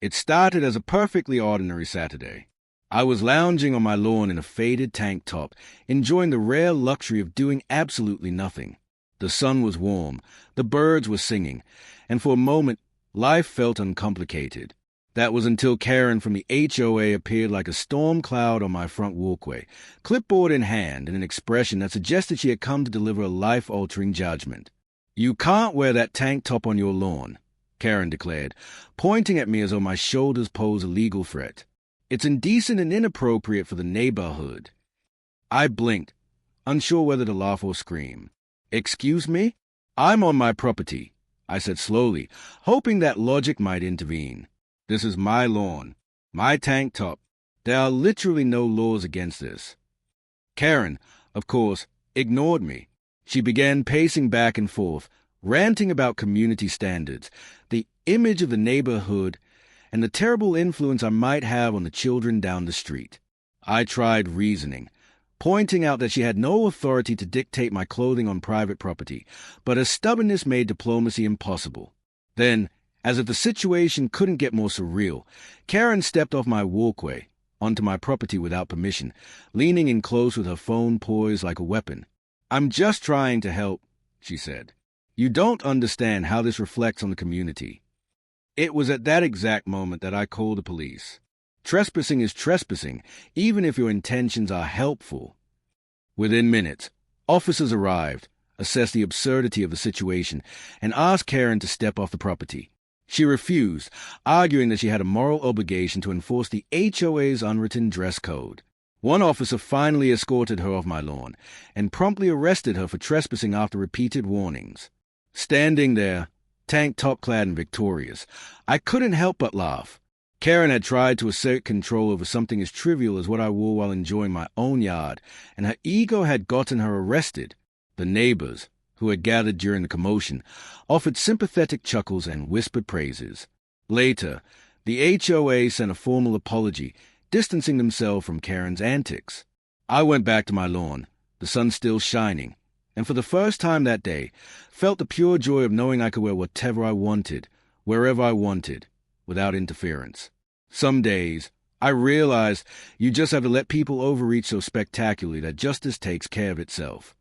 It started as a perfectly ordinary Saturday. I was lounging on my lawn in a faded tank top, enjoying the rare luxury of doing absolutely nothing. The sun was warm, the birds were singing, and for a moment, life felt uncomplicated. That was until Karen from the HOA appeared like a storm cloud on my front walkway, clipboard in hand, and an expression that suggested she had come to deliver a life-altering judgment. "You can't wear that tank top on your lawn," Karen declared, pointing at me as though my shoulders posed a legal threat. "It's indecent and inappropriate for the neighborhood." I blinked, unsure whether to laugh or scream. "Excuse me? I'm on my property," I said slowly, hoping that logic might intervene. "This is my lawn, my tank top. There are literally no laws against this." Karen, of course, ignored me. She began pacing back and forth, ranting about community standards, the image of the neighborhood, and the terrible influence I might have on the children down the street. I tried reasoning, pointing out that she had no authority to dictate my clothing on private property, but her stubbornness made diplomacy impossible. Then, as if the situation couldn't get more surreal, Karen stepped off my walkway, onto my property without permission, leaning in close with her phone poised like a weapon. "I'm just trying to help," she said. "You don't understand how this reflects on the community." It was at that exact moment that I called the police. Trespassing is trespassing, even if your intentions are helpful. Within minutes, officers arrived, assessed the absurdity of the situation, and asked Karen to step off the property. She refused, arguing that she had a moral obligation to enforce the HOA's unwritten dress code. One officer finally escorted her off my lawn and promptly arrested her for trespassing after repeated warnings. Standing there, tank top-clad and victorious, I couldn't help but laugh. Karen had tried to assert control over something as trivial as what I wore while enjoying my own yard, and her ego had gotten her arrested. The neighbors, who had gathered during the commotion, offered sympathetic chuckles and whispered praises. Later, the HOA sent a formal apology, distancing themselves from Karen's antics. I went back to my lawn, the sun still shining, and for the first time that day, felt the pure joy of knowing I could wear whatever I wanted, wherever I wanted, without interference. Some days, I realized you just have to let people overreach so spectacularly that justice takes care of itself.